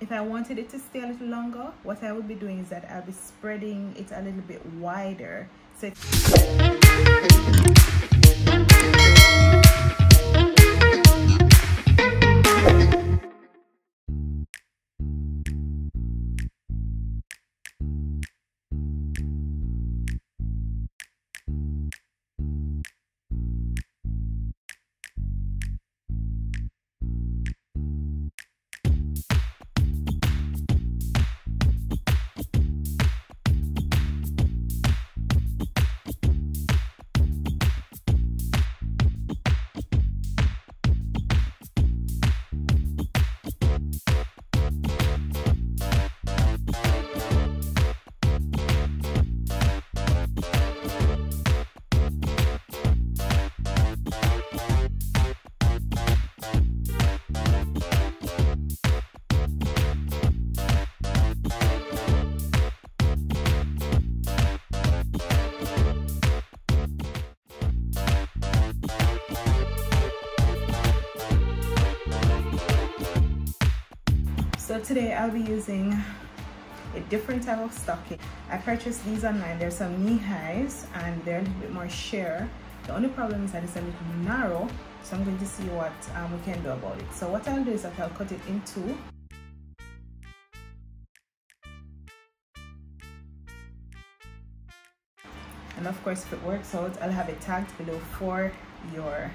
If I wanted it to stay a little longer, what I would be doing is that I'll be spreading it a little bit wider. So today I'll be using a different type of stocking. I purchased these online. There's some knee highs and they're a little bit more sheer. The only problem is that it's a little narrow, so I'm going to see what we can do about it. So what I'll do is that I'll cut it in two. And of course, if it works out, I'll have it tagged below for your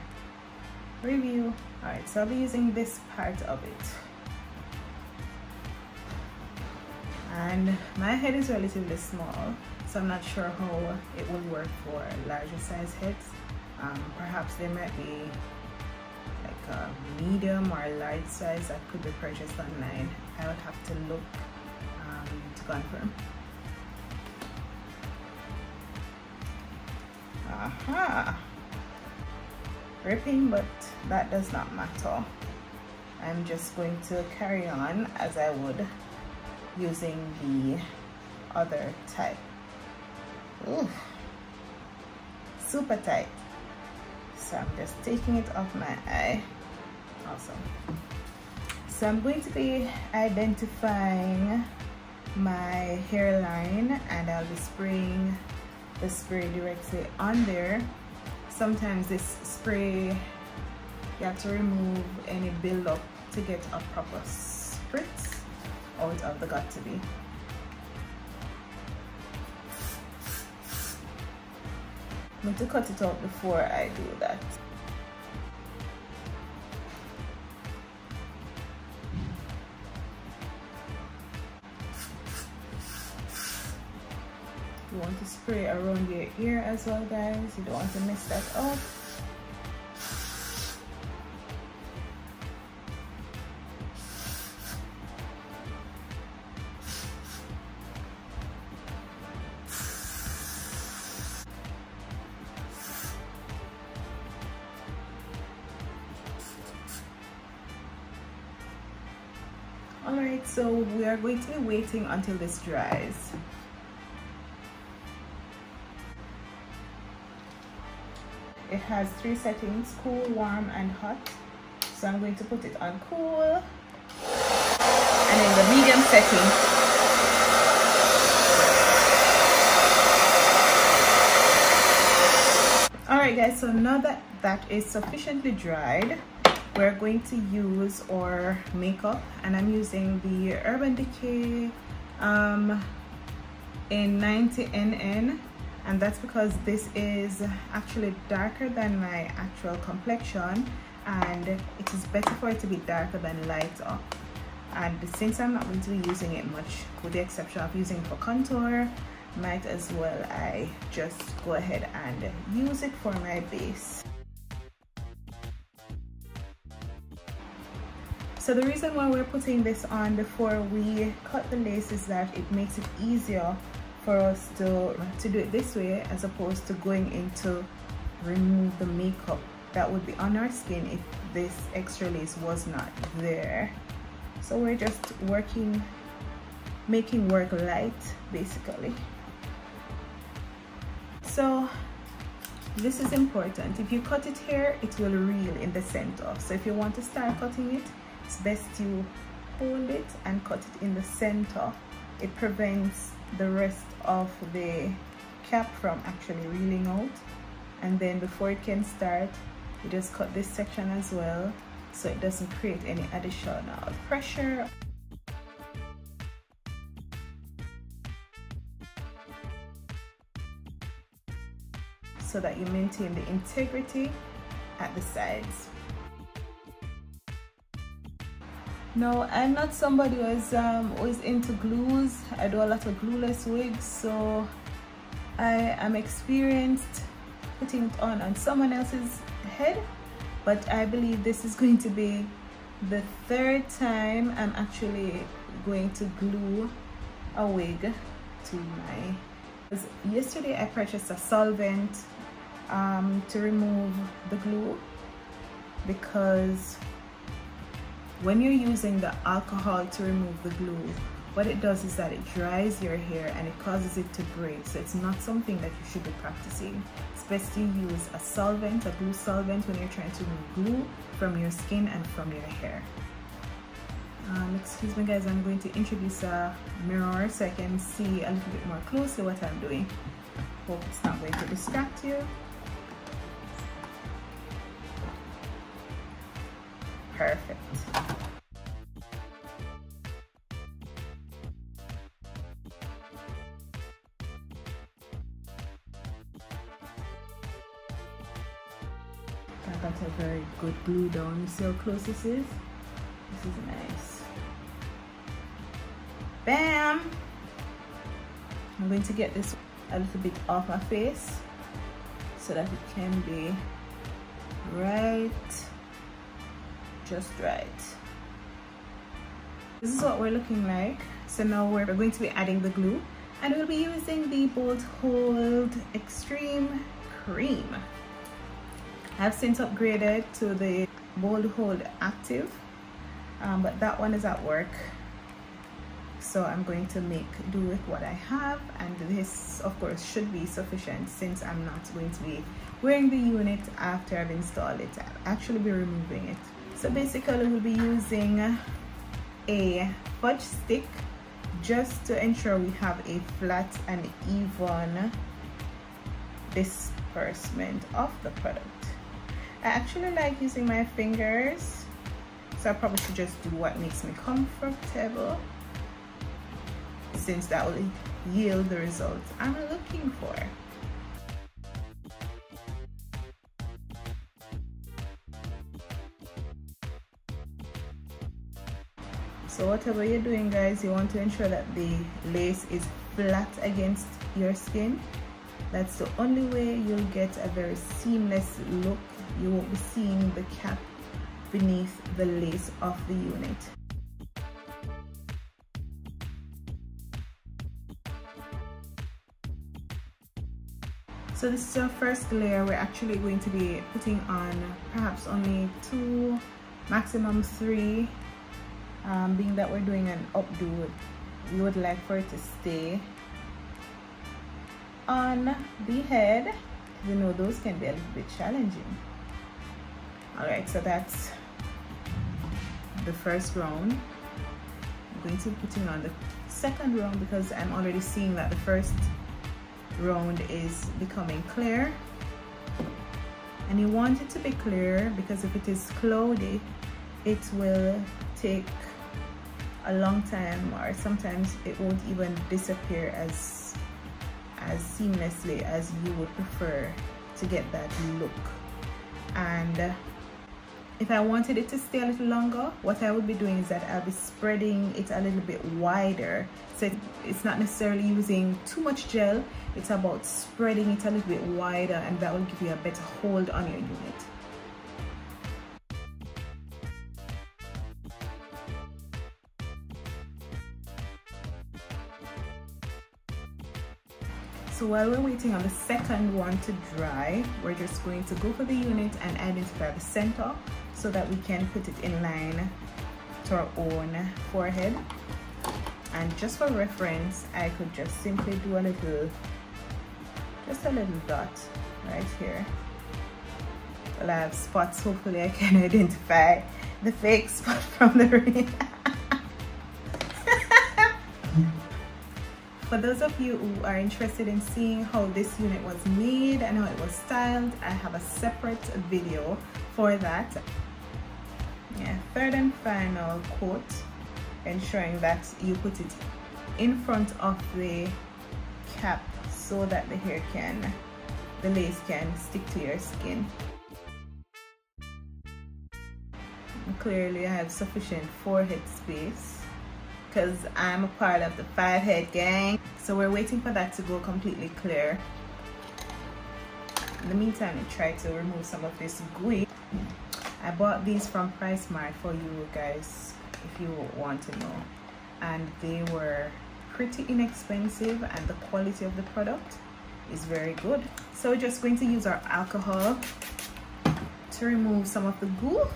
review. Alright, so I'll be using this part of it. And my head is relatively small, so I'm not sure how it will work for larger size heads. Perhaps there might be like a medium or a large size that could be purchased online. I would have to look to confirm. Aha! Ripping, but that does not matter. I'm just going to carry on as I would using the other type. Ooh, super tight. So I'm just taking it off my eye. Awesome. So I'm going to be identifying my hairline and I'll be spraying the spray directly on there. Sometimes this spray, you have to remove any buildup to get a proper spritz out of the got-to-be. I'm going to cut it out before I do that. You want to spray around your ear as well, guys. You don't want to mess that up. Alright, so we are going to be waiting until this dries. It has 3 settings: cool, warm, and hot. So I'm going to put it on cool and in the medium setting. Alright guys, so now that that is sufficiently dried, we're going to use our makeup, and I'm using the Urban Decay in 90 NN, and that's because this is actually darker than my actual complexion, and it is better for it to be darker than lighter. And since I'm not going to be using it much, with the exception of using it for contour, might as well I just go ahead and use it for my base. So the reason why we're putting this on before we cut the lace is that it makes it easier for us to do it this way, as opposed to going in to remove the makeup that would be on our skin if this extra lace was not there. So we're just making work light basically. So this is important. If you cut it here, it will reel in the center. So if you want to start cutting it, it's best you hold it and cut it in the center. It prevents the rest of the cap from actually reeling out. And then before it can start, you just cut this section as well, so it doesn't create any additional pressure. So that you maintain the integrity at the sides. Now, I'm not somebody who is always into glues. I do a lot of glueless wigs, so I am experienced putting it on someone else's head, but I believe this is going to be the third time I'm actually going to glue a wig to my... Yesterday I purchased a solvent to remove the glue, because when you're using the alcohol to remove the glue, what it does is that it dries your hair and it causes it to break. So it's not something that you should be practicing. Especially use a solvent, a glue solvent, when you're trying to remove glue from your skin and from your hair. Excuse me guys, I'm going to introduce a mirror so I can see a little bit more closely what I'm doing. Hope it's not going to distract you. Perfect. I got a very good glue down. You see how close this is? This is nice. Bam! I'm going to get this a little bit off my face so that it can be right, just right. This is what we're looking like. So now we're going to be adding the glue, and we'll be using the Bold Hold Extreme Cream. I've since upgraded to the Bold Hold Active, but that one is at work, so I'm going to make do with what I have, and this of course should be sufficient since I'm not going to be wearing the unit after I've installed it. I'll actually be removing it. So basically we'll be using a fudge stick just to ensure we have a flat and even disbursement of the product. I actually like using my fingers, so I probably should just do what makes me comfortable, since that will yield the results I'm looking for. So whatever you're doing guys, you want to ensure that the lace is flat against your skin. That's the only way you'll get a very seamless look. You won't be seeing the cap beneath the lace of the unit. So this is our first layer. We're actually going to be putting on perhaps only 2, maximum 3. Being that we're doing an updo, we would like for it to stay on the head. You know, those can be a little bit challenging. Alright, so that's the first round. I'm going to be putting on the second round because I'm already seeing that the first round is becoming clear. And you want it to be clear because if it is cloudy, it will take a long time, or sometimes it won't even disappear as seamlessly as you would prefer to get that look. And if I wanted it to stay a little longer, what I would be doing is that I'll be spreading it a little bit wider. So it's not necessarily using too much gel, it's about spreading it a little bit wider, and that will give you a better hold on your unit. So while we're waiting on the second one to dry, we're just going to go for the unit and identify the center so that we can put it in line to our own forehead. And just for reference, I could just simply do a little dot right here. Well, I have spots, hopefully I can identify the fake spot from the real. For those of you who are interested in seeing how this unit was made and how it was styled, I have a separate video for that. Yeah, third and final coat, ensuring that you put it in front of the cap so that the lace can stick to your skin. And clearly I have sufficient forehead space because I'm a part of the 5-head gang. So we're waiting for that to go completely clear. In the meantime, I try to remove some of this gooey. I bought these from PriceSmart for you guys if you want to know, and they were pretty inexpensive and the quality of the product is very good. So we're just going to use our alcohol to remove some of the goo,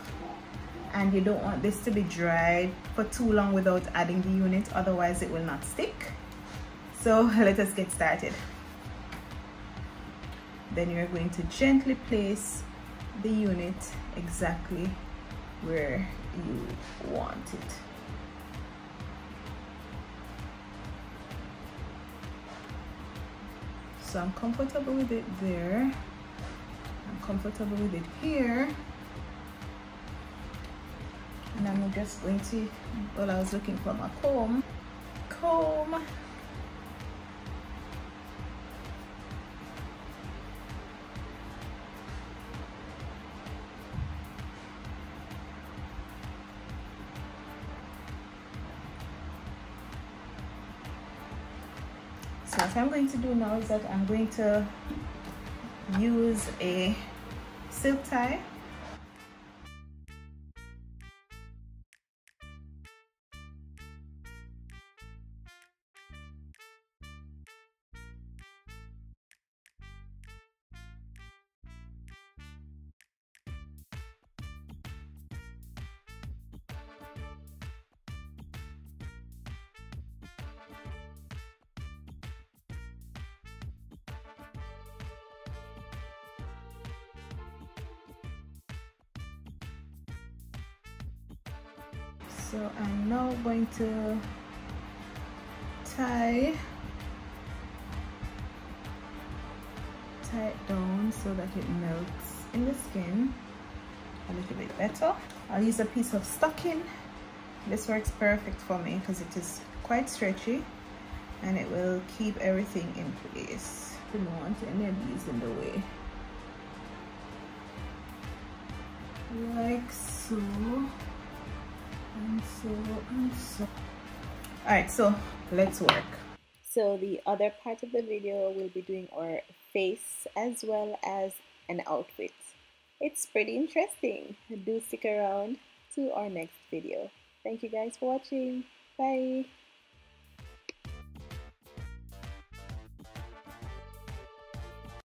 and you don't want this to be dried for too long without adding the unit, otherwise it will not stick. So let us get started. Then you're going to gently place the unit exactly where you want it. So I'm comfortable with it there. I'm comfortable with it here. And I'm just going to, well, I was looking for my comb. So what I'm going to do now is that I'm going to use a silk tie. So I'm now going to tie it down so that it melts in the skin a little bit better. I'll use a piece of stocking. This works perfect for me because it is quite stretchy and it will keep everything in place. I don't want any of these in the way. Like so. And so. All right, so let's work. So the other part of the video will be doing our face as well as an outfit. It's pretty interesting. Do stick around to our next video. Thank you guys for watching. Bye.